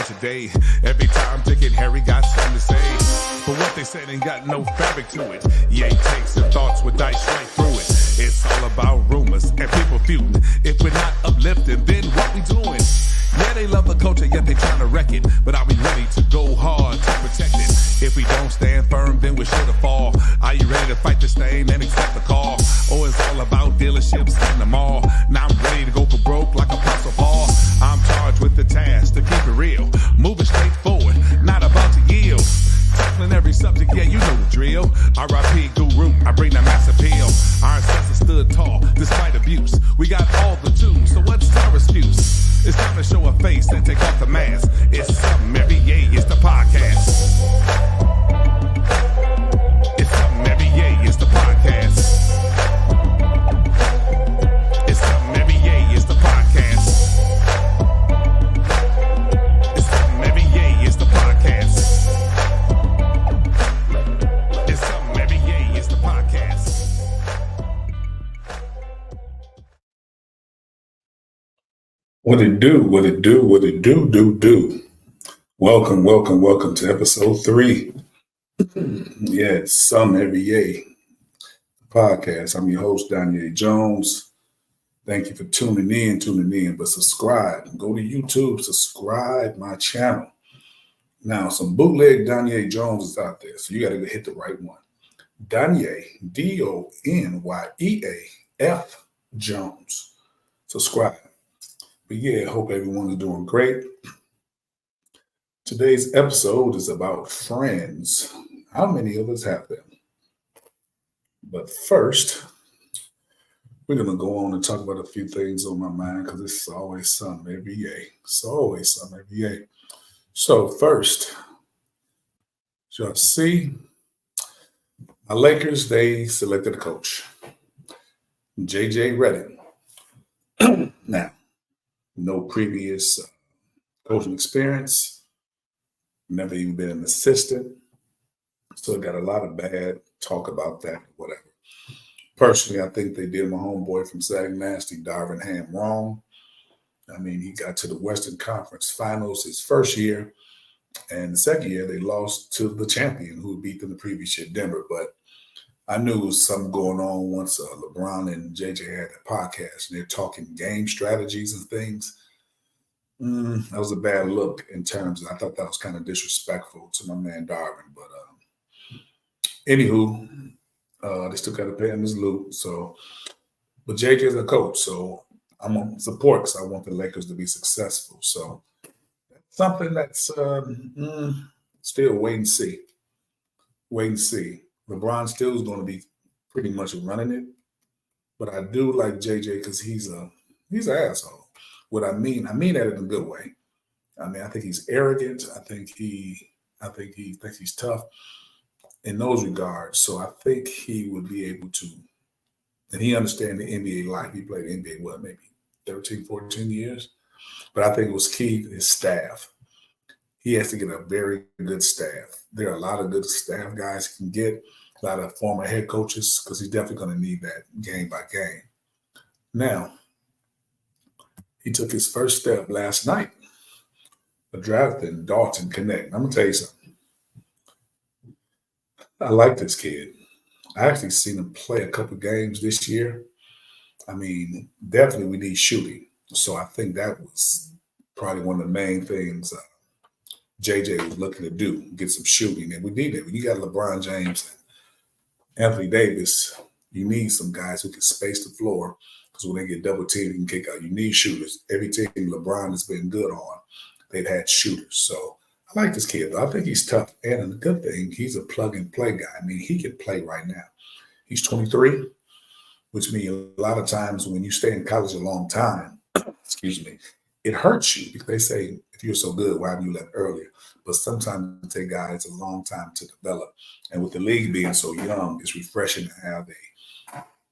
today. Every time Dick and Harry got something to say, but what they said ain't got no fabric to it. Ye takes and thoughts with dice right through it. It's all about rumors and people feuding. If we're not uplifting, then what we doing? Yeah, they love the culture, yet they trying to wreck it. But are we ready to go hard to protect it? If we don't stand firm, then we're sure to fall. Are you ready to fight the stain and accept the call? Oh, it's all about dealerships and the mall. Now I'm ready to go for broke like Apostle Paul. I'm charged with the task to keep it real, moving straight forward, not about to yield. Tackling every subject, yeah, you know the drill. R.I.P. Guru, I bring that mass appeal. Our ancestors stood tall despite abuse. We got all the tools, so what's our excuse? It's time to show a face and take off the mask. It's something every yay, it's the podcast. It's something every yay, it's the podcast. It's something every yay, it's the podcast. It's something every yay, it's the podcast. It's something every yay, it's the podcast. What it do, what it do, what it do. Welcome to episode 3. Yeah, it's Some Every Yay podcast. I'm your host, Danye Jones. Thank you for tuning in, but subscribe. Go to YouTube, subscribe my channel. Now, some bootleg Danye Jones is out there, so you got to hit the right one. Danye, D-O-N-Y-E-A-F Jones. Subscribe. But yeah, I hope everyone is doing great. Today's episode is about friends. How many of us have them? But first, we're going to go on and talk about a few things on my mind because it's always something every day. It's always something every day. So first, y'all see, my Lakers, they selected a coach, J.J. Redick. Now, no previous coaching experience, never even been an assistant. So got a lot of bad talk about that, whatever. Personally, I think they did my homeboy from Sag Nasty, Darvin Ham, wrong. I mean, he got to the Western Conference Finals his first year, and the second year they lost to the champion who beat them the previous year, Denver. But I knew there was something going on once LeBron and JJ had the podcast and they're talking game strategies and things. That was a bad look in terms of, I thought that was kind of disrespectful to my man Darvin. But anywho, they still got to pay him his loot. So, but JJ is a coach, so I'm on support because I want the Lakers to be successful. So something that's still wait and see. Wait and see. LeBron still is going to be pretty much running it, but I do like JJ because he's an asshole. What I mean that in a good way. I mean, I think he's arrogant. I think he thinks he's tough in those regards. So I think he would be able to, and he understands the NBA life. He played NBA, maybe 13, 14 years. But I think it was key to his staff. He has to get a very good staff. There are a lot of good staff guys he can get, a lot of former head coaches, because he's definitely going to need that game by game. Now, he took his first step last night, drafting Dalton Connect. I'm going to tell you something. I like this kid. I actually seen him play a couple games this year. I mean, definitely we need shooting. So I think that was probably one of the main things JJ was looking to do, get some shooting. And we need it. When you got LeBron James and Anthony Davis, you need some guys who can space the floor because when they get double teamed, you can kick out. You need shooters. Every team LeBron has been good on, they've had shooters. So I like this kid, though. I think he's tough. And the good thing, he's a plug-and-play guy. I mean, he can play right now. He's 23, which means a lot of times when you stay in college a long time, it hurts you because they say, if you're so good, why have you left earlier? But sometimes it takes guys a long time to develop. And with the league being so young, it's refreshing to have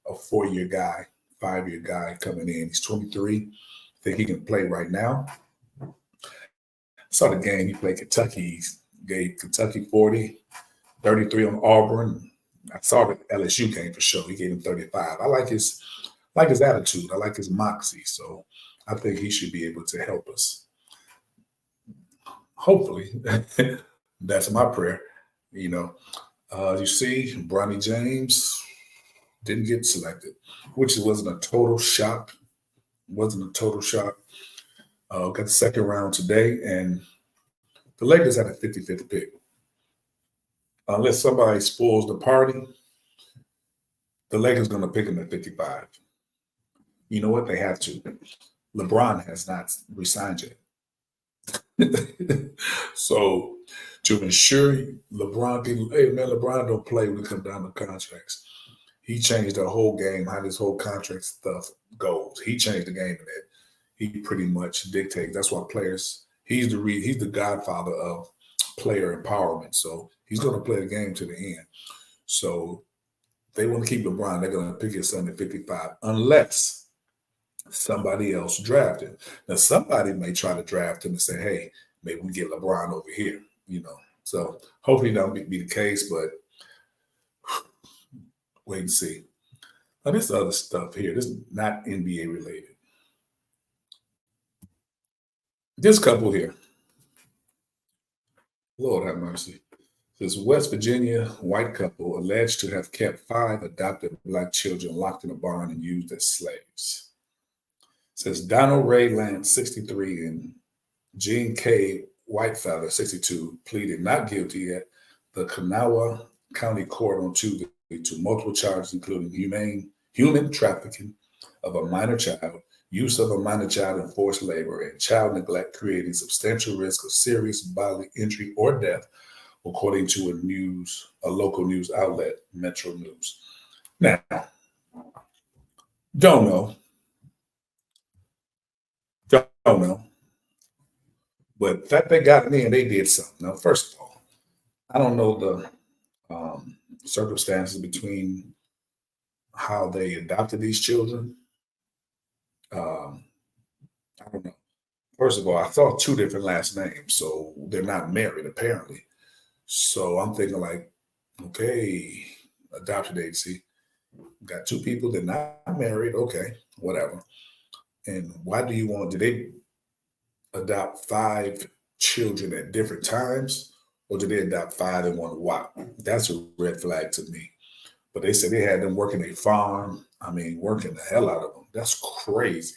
a 4-year guy, 5-year guy coming in. He's 23. I think he can play right now. Saw the game he played Kentucky. He gave Kentucky 40, 33 on Auburn. I saw the LSU game for sure. He gave him 35. I like his attitude. I like his moxie. So I think he should be able to help us. hopefully, that's my prayer. You know, you see, Bronny James didn't get selected, which wasn't a total shock. Wasn't a total shock. Got the second round today, and the Lakers had a 50-50 pick. Unless somebody spoils the party, the Lakers going to pick him at 55. You know what? They have to. LeBron has not resigned yet. So to ensure LeBron can, hey man, LeBron don't play when it comes down to contracts. He changed the whole game, how this whole contract stuff goes. He changed the game in that. He pretty much dictates. That's why players, he's the godfather of player empowerment. So he's going to play the game to the end. So they want to keep LeBron. They're going to pick his son at 55 unless somebody else drafted. Now, somebody may try to draft him and say, hey, maybe we get LeBron over here, you know. So hopefully that won't be the case, but wait and see. Now, this other stuff here, this is not NBA related. This couple here, Lord have mercy. This West Virginia white couple alleged to have kept 5 adopted Black children locked in a barn and used as slaves. It says Donald Ray Lance, 63, and Gene K. Whitefeather, 62, pleaded not guilty at the Kanawha County Court on Tuesday to multiple charges, including human trafficking of a minor child, use of a minor child in forced labor, and child neglect, creating substantial risk of serious bodily injury or death, according to a local news outlet, Metro News. Now, don't know, but that they got me and they did something. Now, first of all, I don't know the circumstances between how they adopted these children. I don't know. First of all, I saw 2 different last names, so they're not married apparently. So I'm thinking like, okay, adoption agency, got 2 people, they're not married, okay, whatever. And why do you want, did they adopt 5 children at different times, or did they adopt 5 in one whop? That's a red flag to me. But they said they had them working a farm, working the hell out of them. That's crazy.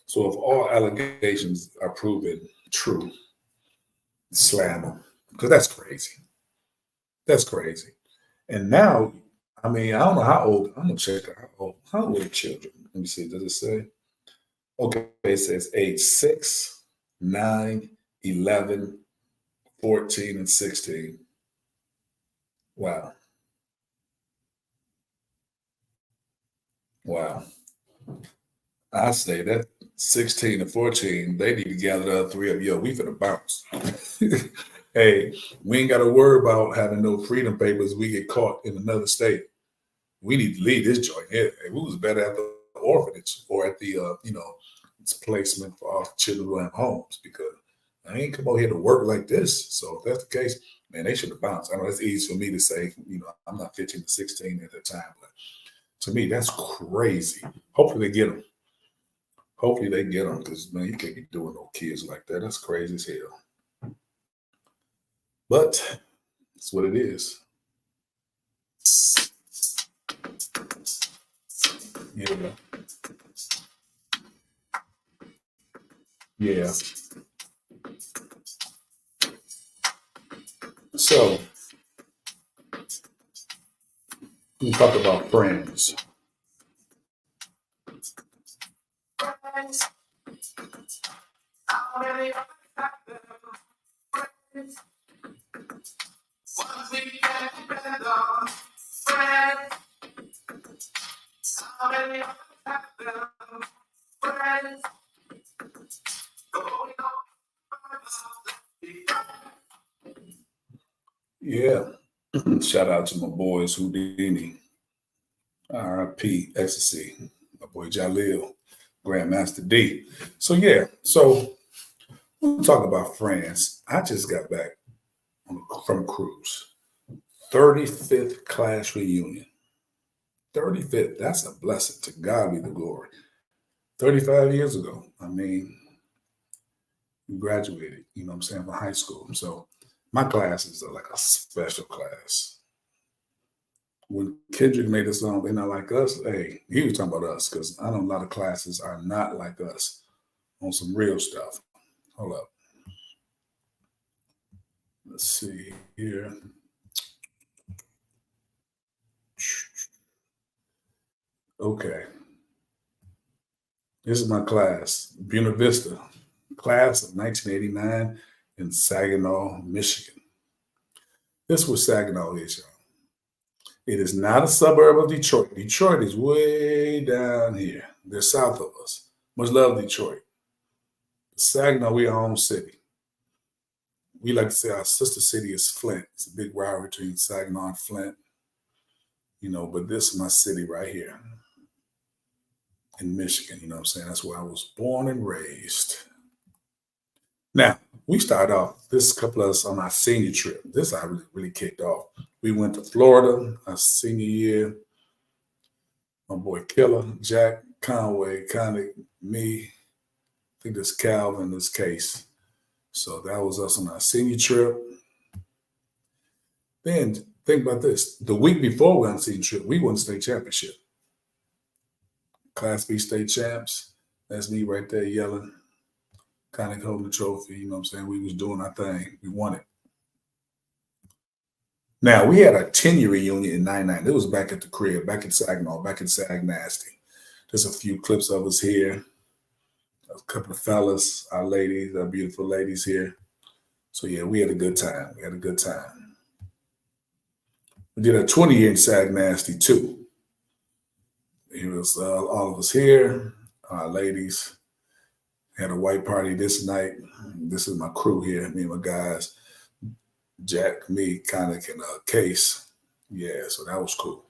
So if all allegations are proven true, slam them, because that's crazy. That's crazy. And now, I don't know how old. I'm gonna check out how old are children. Let me see. Does it say? Okay, it says age 6, 9, 11, 14, and 16. Wow. I say that 16 and 14, they need to gather the other 3 of you. We finna bounce. Hey, we ain't got to worry about having no freedom papers. We get caught in another state. We need to leave this joint here. Hey, we was better at the orphanage or at the, placement for our children who have homes, because I ain't come out here to work like this. So if that's the case, man, they should have bounced. I know it's easy for me to say, I'm not 15 to 16 at the time, but to me, that's crazy. Hopefully they get them. Because, man, you can't be doing no kids like that. That's crazy as hell. But that's what it is. Yeah. So, we talk about friends. Yeah. Shout out to my boys Houdini, RIP, Ecstasy, my boy Jalil, Grandmaster D. So we'll talk about friends. I just got back from a cruise. 35th class reunion. 35th, that's a blessing. To God be the glory. 35 years ago. graduated, you know what I'm saying, from high school. So my classes are like a special class. When Kendrick made a song, They're Not Like Us, hey, he was talking about us because I know a lot of classes are not like us on some real stuff. Hold up. Let's see here. Okay. This is my class, Buena Vista, class of 1989 in Saginaw, Michigan. This was Saginaw is, y'all. It is not a suburb of Detroit. Detroit is way down here. They're south of us. Much love, Detroit. Saginaw, we our own city. We like to say our sister city is Flint. It's a big rivalry between Saginaw and Flint. You know, but this is my city right here in Michigan. You know what I'm saying? That's where I was born and raised. Now, we started off, this couple of us on our senior trip. This I really kicked off. We went to Florida our senior year. My boy Killer, Jack, Conway, Connick, me, I think there's Calvin in this case. So that was us on our senior trip. Then think about this. The week before we went on senior trip, we won the state championship. Class B state champs. That's me right there yelling. Connick holding the trophy. You know what I'm saying? We was doing our thing. We won it. Now, we had a 10-year reunion in 99. It was back at the crib, back in Saginaw, back in Sag Nasty. There's a few clips of us here. A couple of fellas, our ladies, our beautiful ladies here. So, yeah, we had a good time. We had a good time. We did a 20-year in Sag Nasty, too. It was all of us here, our ladies. Had a white party this night. This is my crew here, me and my guys. Jack, me, Connick, and Case. Yeah, so that was cool.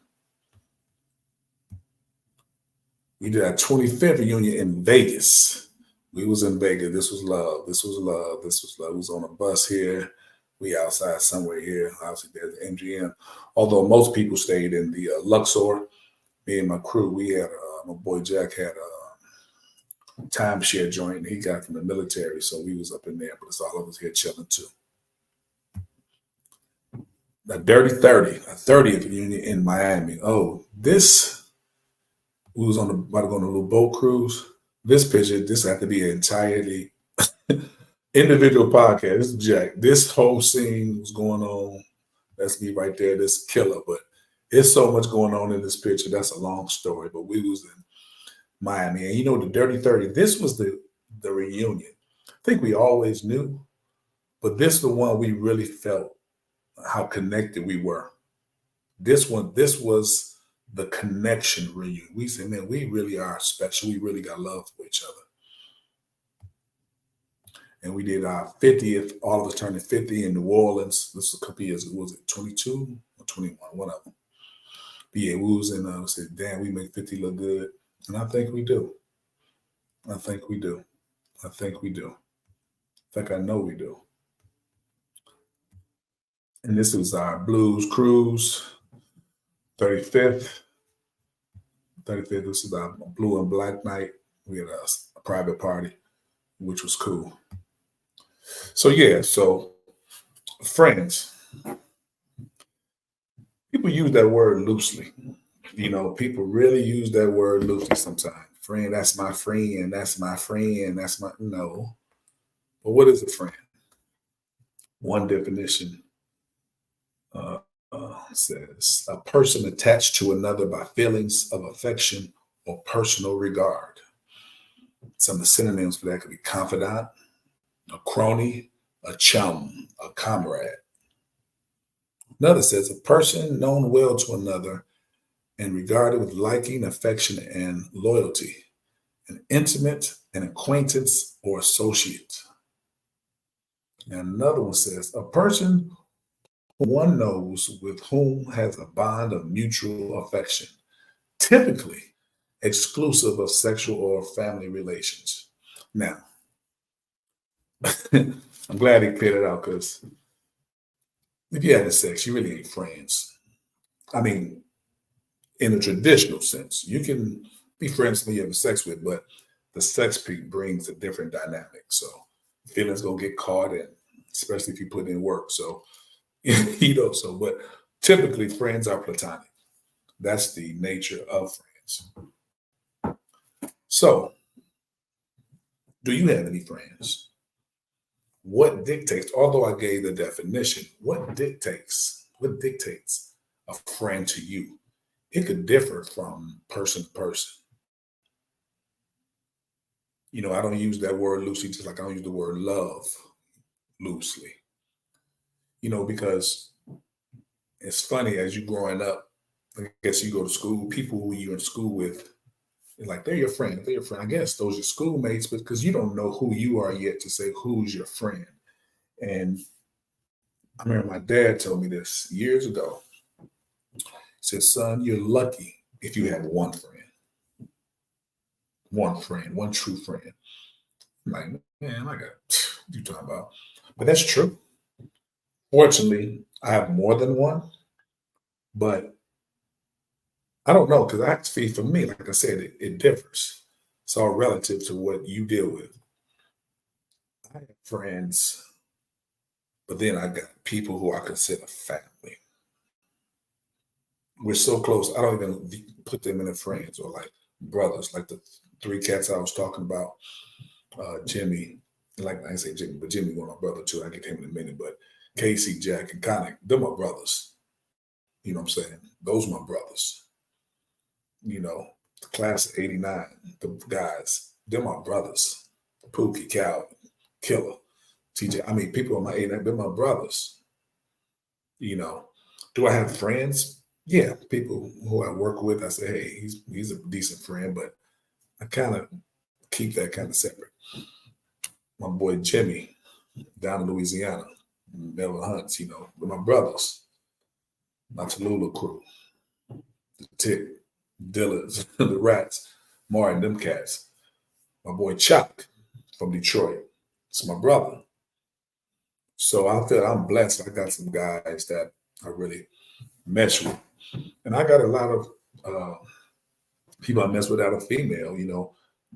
We did our 25th reunion in Vegas. We was in Vegas. This was love. This was love. This was love. We was on a bus here. We outside somewhere here. Obviously, there's the MGM. Although most people stayed in the Luxor. Me and my crew, we had, my boy Jack had a timeshare joint he got from the military. So we was up in there, but it's all of us here chilling too. The Dirty 30, a 30th reunion in Miami. Oh, this, we was about to go on a little boat cruise. This picture, this had to be an entirely individual podcast. This is Jack. This whole scene was going on. That's me right there, this killer. But there's so much going on in this picture. That's a long story. But we was in Miami. And you know, the Dirty 30, this was the reunion. I think we always knew, but this is the one we really felt how connected we were. This was the connection reunion. We said, man, we really are special. We really got love for each other. And we did our 50th, all of us turning 50 in New Orleans. This was a couple years ago. Was it 22 or 21? One of them. But yeah, we was in, we said, damn, we make 50 look good. And I think we do. I think we do. I think we do. In fact, I know we do. And this was our Blues Cruise, 35th. 35th, this is our blue and black night. We had a private party, which was cool. So, yeah, so friends. People use that word loosely. You know, people really use that word loosely sometimes. Friend, that's my friend. That's my friend. That's my, no. But what is a friend? One definition says a person attached to another by feelings of affection or personal regard. Some of the synonyms for that could be confidant, a crony, a chum, a comrade. Another says a person known well to another and regarded with liking, affection, and loyalty, an intimate, an acquaintance, or associate. And another one says a person one knows with whom has a bond of mutual affection, typically exclusive of sexual or family relations. Now, I'm glad he cleared it out because if you're having sex, you really ain't friends. I mean, in a traditional sense, you can be friends with who you're having sex with, but the sex brings a different dynamic. So feelings gonna get caught in, especially if you put in work. So, but typically friends are platonic. That's the nature of friends. So, do you have any friends? What dictates, although I gave the definition, what dictates a friend to you? It could differ from person to person. I don't use that word loosely, just like I don't use the word love loosely, because it's funny as you growing up, I guess you go to school, people who you're in school with, like they're your friend. They're your friend. I guess those are schoolmates, but because you don't know who you are yet to say who's your friend. And I remember my dad told me this years ago. He said, son, you're lucky if you have one friend, one true friend. I'm like, man, I got what you talking about. But that's true. Fortunately, I have more than one, but I don't know because actually for me, like I said, it differs. It's all relative to what you deal with. I have friends, but then I got people who I consider family. We're so close. I don't even put them in the friends or like brothers, like the three cats I was talking about. Jimmy, like I say Jimmy, but Jimmy was my brother too. I get him in a minute, but Casey, Jack, and Connick, they're my brothers. You know what I'm saying? Those are my brothers. The class of '89, the guys, they're my brothers. Pookie, Cal, Killer, TJ. I mean, people on my '89, they're my brothers. Do I have friends? Yeah, people who I work with, I say, hey, he's a decent friend, but I kind of keep that kind of separate. My boy Jimmy down in Louisiana, Melvin Hunts, with my brothers, my Tallulah crew, the Tick, Dillards, the Rats, Martin, them cats. My boy Chuck from Detroit, it's my brother. So I feel I'm blessed. I got some guys that I really mess with. And I got a lot of people I mess with that are female,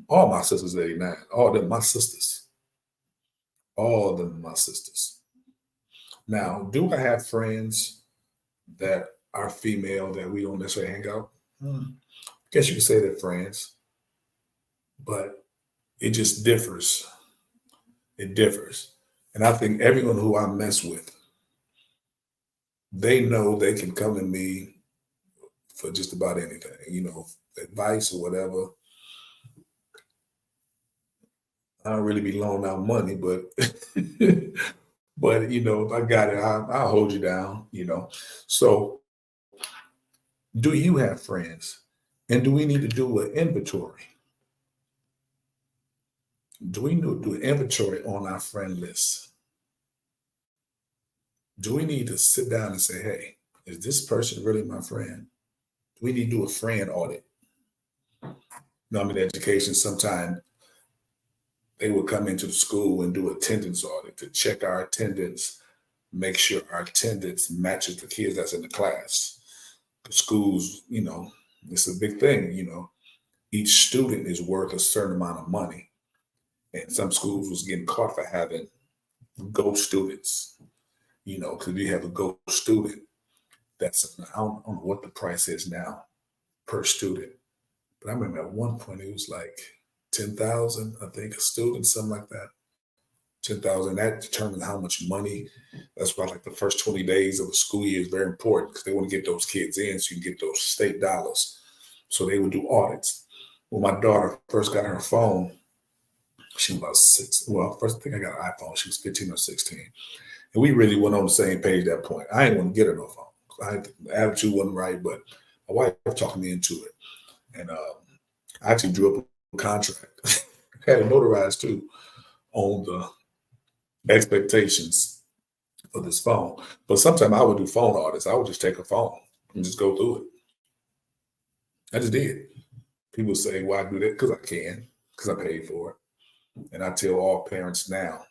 all my sisters 89, all of them my sisters. All of them my sisters. Now, do I have friends that are female that we don't necessarily hang out? I guess you could say they're friends, but it just differs. It differs. And I think everyone who I mess with, they know they can come to me for just about anything, advice or whatever. I don't really be loaning out money, but but if I got it, I'll hold you down. So do you have friends? And do we need to do an inventory? Do we need to do an inventory on our friend list? Do we need to sit down and say, hey, is this person really my friend? Do we need to do a friend audit? I'm in education, sometimes they would come into the school and do attendance audit to check our attendance, make sure our attendance matches the kids that's in the class. The schools, it's a big thing, each student is worth a certain amount of money. And some schools was getting caught for having ghost students, because you have a ghost student that's, I don't know what the price is now per student. But I remember at one point it was like 10,000, I think, a student, something like that. 10,000. That determines how much money. That's why, like, the first 20 days of the school year is very important because they want to get those kids in so you can get those state dollars. So they would do audits. When my daughter first got her phone, she was about 6. Well, first I think I got an iPhone. She was 15 or 16. And we really went on the same page at that point. I didn't want to get her no phone. The attitude wasn't right, but my wife talked me into it. And I actually drew up a contract. Had it notarized too on the expectations for this phone. But sometimes I would do phone audits. I would just take a phone and just go through it. I just did. People say, why do that? Because I can, because I paid for it. And I tell all parents now,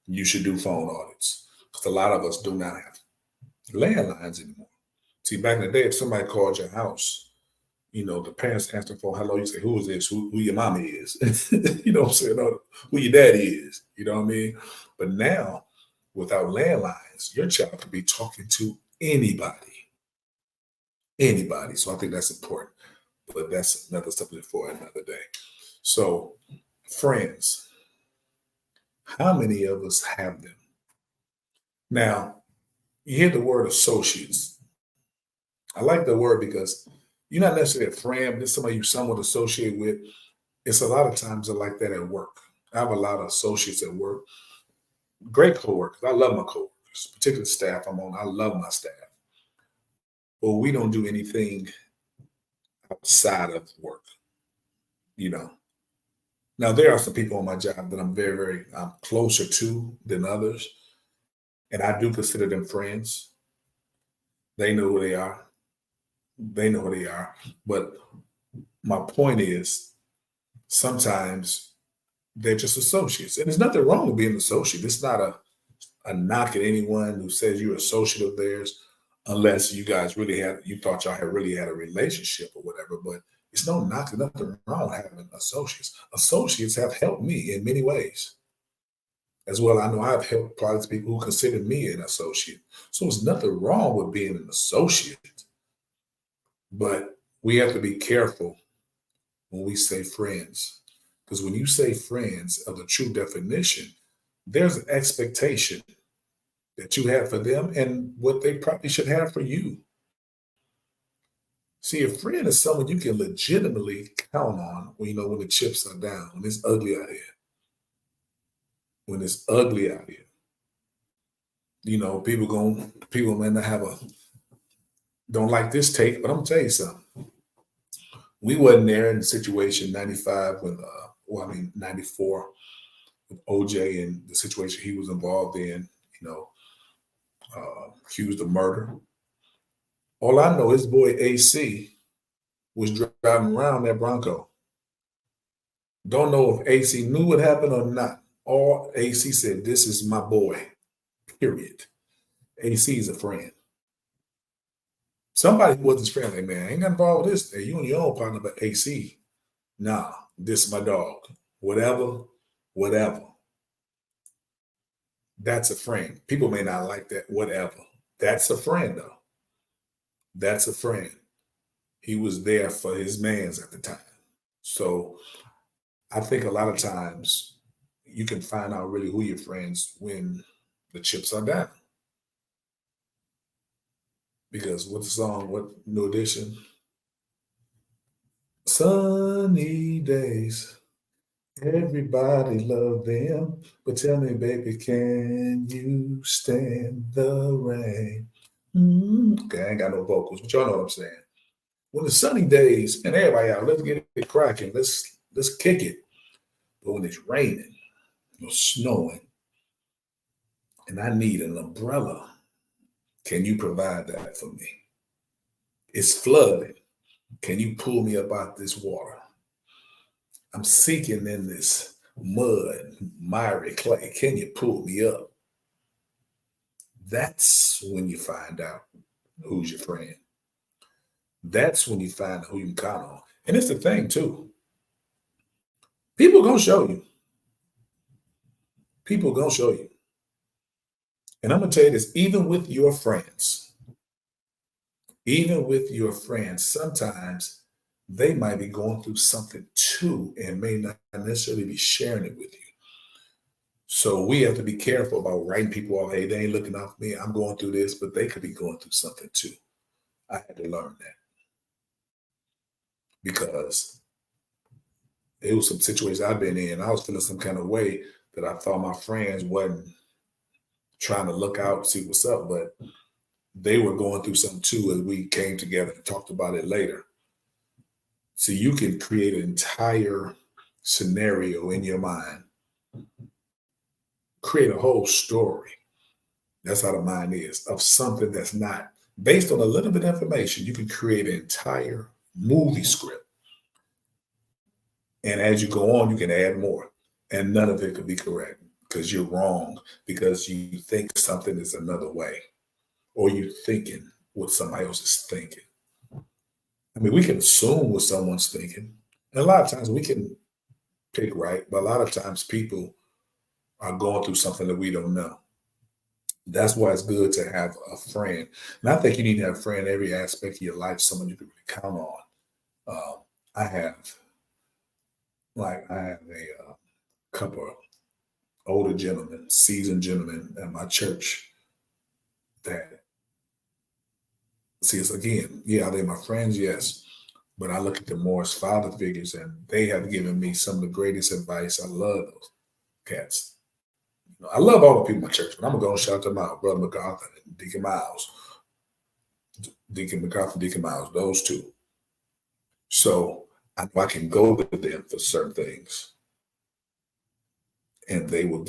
you should do phone audits. Because a lot of us do not have landlines anymore. See, back in the day, if somebody called your house, The parents answer the phone, hello, you say, who is this? Who your mommy is? You know what I'm saying? Or who your daddy is. You know what I mean? But now, without landlines, your child can be talking to anybody. Anybody. So I think that's important. But that's another subject for another day. So, friends, how many of us have them? Now, you hear the word associates. I like the word because you're not necessarily a friend, but it's somebody you somewhat associate with. It's a lot of times are like that at work. I have a lot of associates at work, great coworkers. I love my coworkers, particularly staff I'm on. I love my staff. But we don't do anything outside of work, you know. Now there are some people on my job that I'm very, very closer to than others, and I do consider them friends. They know who they are. They know who they are. But my point is, sometimes they're just associates, and there's nothing wrong with being an associate. It's not a knock at anyone who says you're an associate of theirs, unless you guys you thought y'all had really had a relationship or whatever. But it's no knock, nothing wrong with having associates. Associates have helped me in many ways as well. I know I've helped probably people who consider me an associate. So there's nothing wrong with being an associate, but we have to be careful when we say friends. Because when you say friends of the true definition, there's an expectation that you have for them and what they probably should have for you. See, a friend is someone you can legitimately count on when the chips are down, when it's ugly out here. When it's ugly out here. People may not don't like this take, but I'm gonna tell you something. We wasn't there in the situation 95 when 94 with OJ and the situation he was involved in, accused of murder. All I know, his boy AC was driving around that Bronco. Don't know if AC knew what happened or not. All AC said, this is my boy, period. AC is a friend. Somebody who wasn't his friend, like, man, I ain't got involved with this. Hey, you and your own partner, but AC, nah, this is my dog. Whatever. That's a friend. People may not like that, whatever. That's a friend, though. That's a friend. He was there for his mans at the time. So I think a lot of times you can find out really who your friends when the chips are down. Because what New Edition? Sunny days. Everybody love them. But tell me, baby, can you stand the rain? Okay, I ain't got no vocals, but y'all know what I'm saying. When the sunny days, and everybody out, let's get it cracking. Let's kick it. But when it's raining or snowing, and I need an umbrella, can you provide that for me? It's flooding. Can you pull me up out this water? I'm sinking in this mud, miry clay. Can you pull me up? That's when you find out who's your friend. That's when you find out who you can count on. And it's the thing, too. People going to show you. People going to show you. And I'm going to tell you this, even with your friends, sometimes they might be going through something too and may not necessarily be sharing it with you. So we have to be careful about writing people off. Hey, they ain't looking out for me. I'm going through this, but they could be going through something too. I had to learn that because it was some situations I've been in. I was feeling some kind of way that I thought my friends wasn't trying to look out, see what's up, but they were going through something too, and we came together and talked about it later. So you can create an entire scenario in your mind, create a whole story. That's how the mind is, of something that's not based on a little bit of information. You can create an entire movie script. And as you go on, you can add more. And none of it could be correct because you're wrong, because you think something is another way, or you're thinking what somebody else is thinking. I mean, we can assume what someone's thinking. And a lot of times we can pick right, but a lot of times people are going through something that we don't know. That's why it's good to have a friend. And I think you need to have a friend in every aspect of your life, someone you can really count on. Um, I have, I have a couple of older gentlemen, seasoned gentlemen at my church that see us again. Yeah, they're my friends, yes. But I look at them more as father figures, and they have given me some of the greatest advice. I love those cats. I love all the people in my church, but I'm gonna go and shout them out. Brother MacArthur and Deacon Miles. Deacon MacArthur, Deacon Miles, those two. So I know I can go to them for certain things. And they will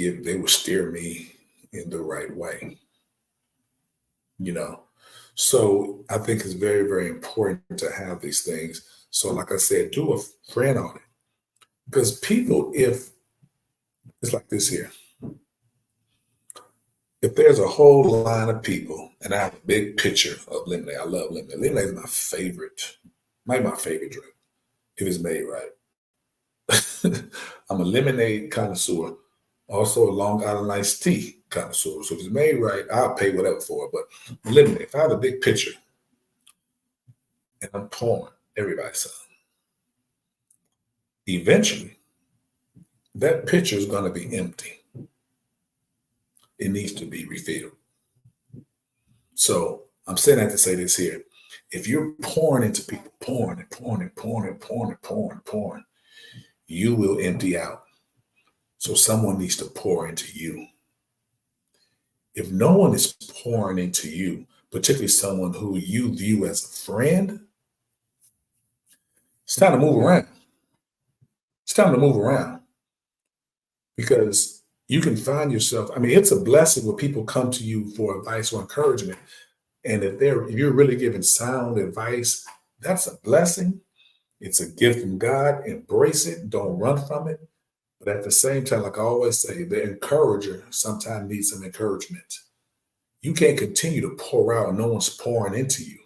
steer me in the right way. So I think it's very, very important to have these things. So, like I said, do a friend audit. Because people, if it's like this here, if there's a whole line of people, and I have a big picture of lemonade, I love lemonade. Lemonade is my favorite, maybe my favorite drink, if it's made right. I'm a lemonade connoisseur, also a Long Island iced tea connoisseur. So if it's made right, I'll pay whatever for it. But lemonade, if I have a big picture and I'm pouring everybody some, eventually that pitcher is going to be empty. It needs to be refilled. So I'm saying that to say this here. If you're pouring into people, pouring and pouring and pouring and pouring and pouring and pouring, you will empty out. So someone needs to pour into you. If no one is pouring into you, particularly someone who you view as a friend, it's time to move around. It's time to move around because you can find yourself. I mean, it's a blessing when people come to you for advice or encouragement. And if you're really giving sound advice, that's a blessing. It's a gift from God. Embrace it. Don't run from it. But at the same time, like I always say, the encourager sometimes needs some encouragement. You can't continue to pour out and no one's pouring into you.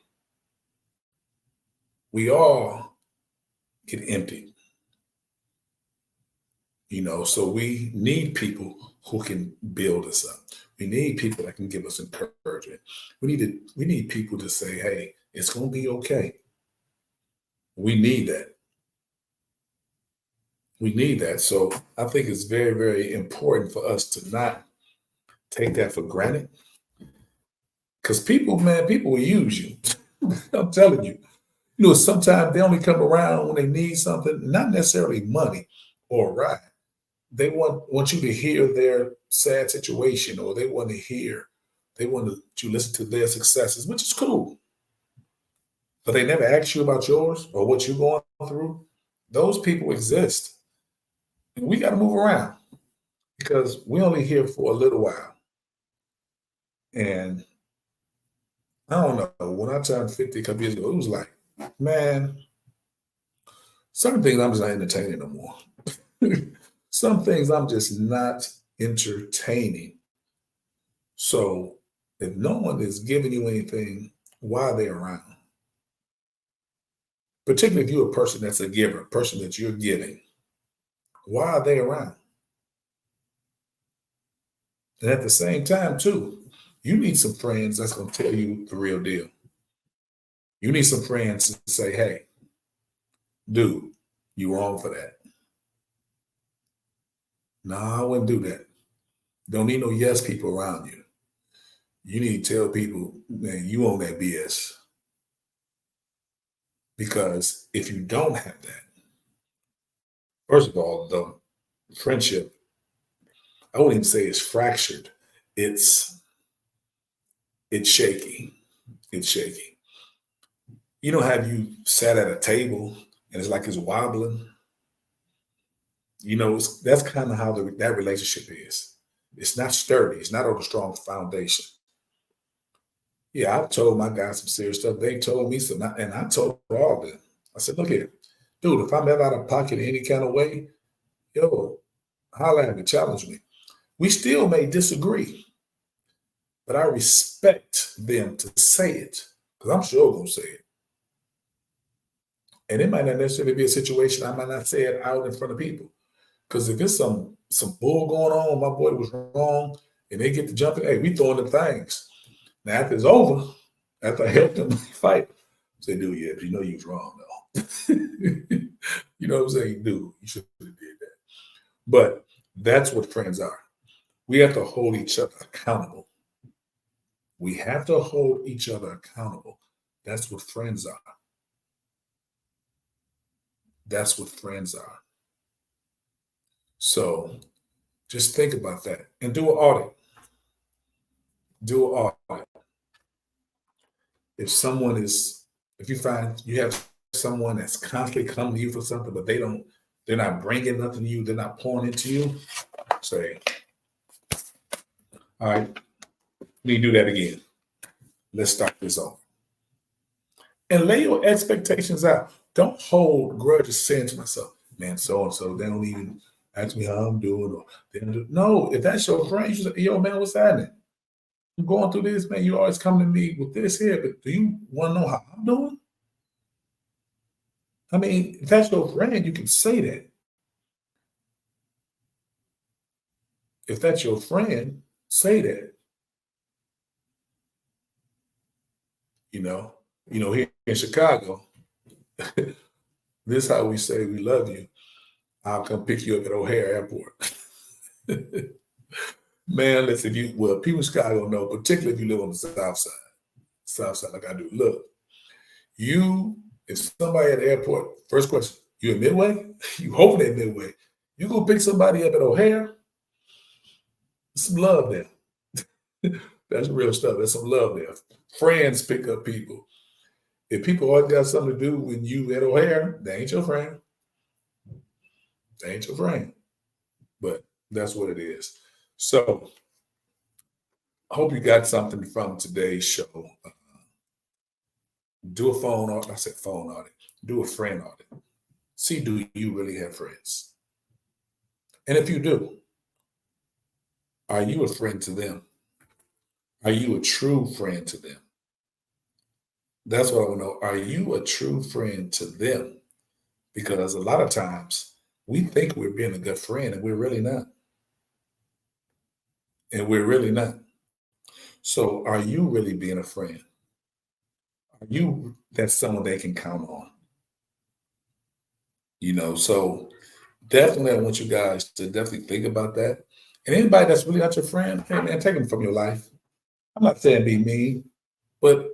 We all get emptied. So we need people who can build us up. We need people that can give us encouragement. We need people to say, hey, it's going to be okay. We need that. We need that. So I think it's very, very important for us to not take that for granted. Because people will use you. I'm telling you. Sometimes they only come around when they need something, not necessarily money or a ride. They want you to hear their sad situation, or they want you to listen to their successes, which is cool. But they never ask you about yours or what you're going through. Those people exist. And we got to move around because we're only here for a little while. And I don't know, when I turned 50 a couple years ago, it was like, man, certain things I'm just not entertaining no more. Some things I'm just not entertaining. So if no one is giving you anything, why are they around? Particularly if you're a person that's a giver, a person that you're giving, why are they around? And at the same time, too, you need some friends that's going to tell you the real deal. You need some friends to say, hey, dude, you wrong for that. No, I wouldn't do that. Don't need no yes people around you. You need to tell people, man, you own that BS. Because if you don't have that, first of all, the friendship, I wouldn't even say it's fractured. It's shaky. It's shaky. Have you sat at a table and it's like it's wobbling? That's kind of how that relationship is. It's not sturdy. It's not on a strong foundation. Yeah, I told my guys some serious stuff. They told me some, and I told all of them. I said, look here, dude, if I'm ever out of pocket in any kind of way, holler at me, challenge me. We still may disagree, but I respect them to say it because I'm sure going to say it. And it might not necessarily be a situation I might not say it out in front of people. Because if it's some bull going on, my boy was wrong, and they get to jumping, hey, we throwing the things. Now after it's over, after I helped them fight, say, dude, yeah, if you know you was wrong though. You know what I'm saying? Dude, you should have did that. But that's what friends are. We have to hold each other accountable. We have to hold each other accountable. That's what friends are. That's what friends are. So just think about that and do an audit. Do an audit. If you find you have someone that's constantly coming to you for something, but they're not bringing nothing to you, they're not pouring into you, say, all right, we need to do that again. Let's start this over. And lay your expectations out. Don't hold grudges saying to myself, man, so-and-so, they don't even ask me how I'm doing. Or they don't do. No, if that's your friend, you say, yo, man, what's happening? I'm going through this, man. You always come to me with this here, but do you want to know how I'm doing? I mean, if that's your friend, you can say that. If that's your friend, say that. Here in Chicago, this is how we say we love you. I'll come pick you up at O'Hare Airport. Man, listen, people in Chicago know, particularly if you live on the south side like I do. Look, if somebody at the airport, first question, you in Midway? You hoping at Midway. You go pick somebody up at O'Hare, some love there. That's real stuff. There's some love there. Friends pick up people. If people always got something to do when you at O'Hare, they ain't your friend. They ain't your friend. But that's what it is. So I hope you got something from today's show. Do a phone audit. I said phone audit. Do a friend audit. See, do you really have friends? And if you do, are you a friend to them? Are you a true friend to them? That's what I want to know. Are you a true friend to them? Because a lot of times we think we're being a good friend and we're really not. And we're really not. So are you really being a friend? Are you that's someone they can count on? So definitely I want you guys to definitely think about that. And anybody that's really not your friend, hey man, take them from your life. I'm not saying be mean, but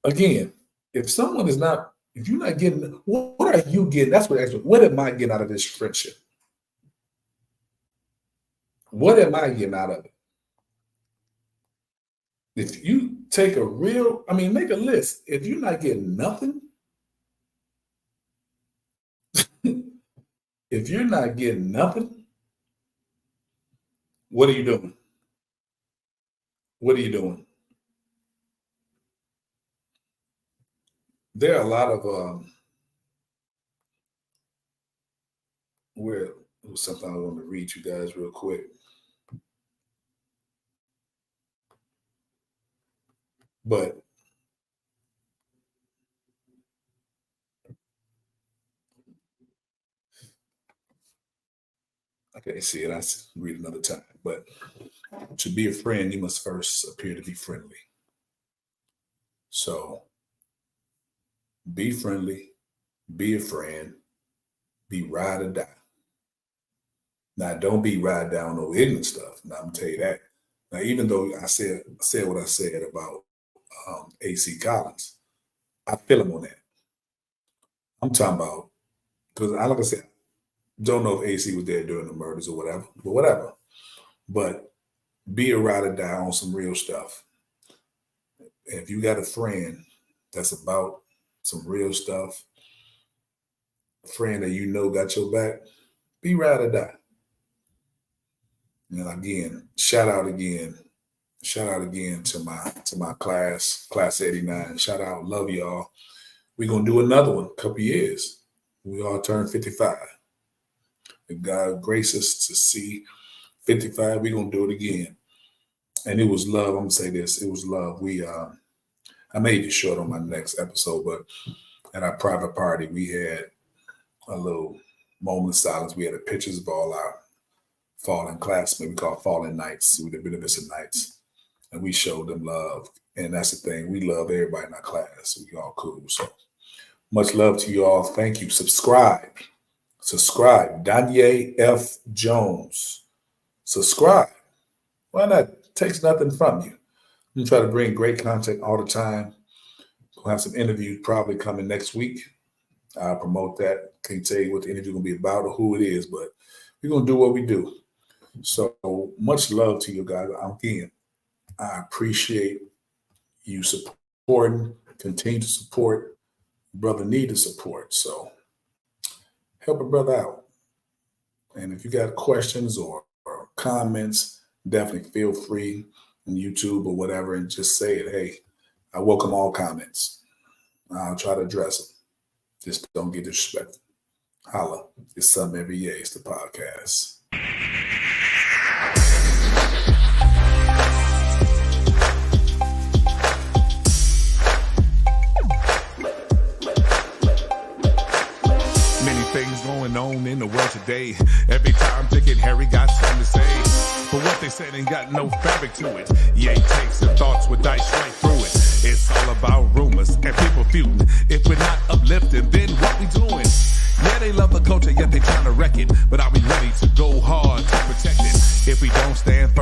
again, if you're not getting, what are you getting? That's what am I getting out of this friendship? What am I getting out of it? If you take make a list. If you're not getting nothing, if you're not getting nothing, what are you doing? What are you doing? There are a lot of where it was something I want to read you guys real quick. But I can't see it. I read another time. But to be a friend, you must first appear to be friendly. So be friendly, be a friend, be ride or die. Now, don't be ride down no ignorant stuff. Now, I'm gonna tell you that. Now, even though I said what I said about AC Collins, I feel him on that. I'm talking about because like I said, don't know if AC was there during the murders or whatever, but whatever. But be a ride or die on some real stuff. If you got a friend that's about some real stuff, a friend that you know got your back, be ride or die. And again, shout out again to my class 89. Shout out, love y'all. We're gonna do another one, couple years. We all turn 55. If God grace us to see 55, we're gonna do it again. And it was love. I'm gonna say this, it was love. I made it short on my next episode, but at our private party, we had a little moment of silence. We had a pictures of all our fallen classmates. We call fallen knights. We the beneficent knights, and we showed them love. And that's the thing. We love everybody in our class. We all cool. So much love to you all. Thank you. Subscribe. Danye F. Jones. Subscribe. Why not? It takes nothing from you. We try to bring great content all the time. We'll have some interviews probably coming next week. I'll promote that. Can't tell you what the interview going to be about or who it is, but we're going to do what we do. So much love to you guys. Again, I appreciate you supporting, continue to support. Brother need the support. So help a brother out. And if you got questions or comments, definitely feel free on YouTube or whatever and just say it. Hey, I welcome all comments. I'll try to address them. Just don't get disrespectful. Holla. It's something every year. It's the podcast. Many things going on in the world today. Every time Dick and Harry got something to say. But what they said ain't got no fabric to it. Ye takes the thoughts with dice right through it. It's all about rumors and people feuding. If we're not uplifting, then what we doing? Yeah, they love the culture, yet they trying to wreck it. But are we ready to go hard to protect it? If we don't stand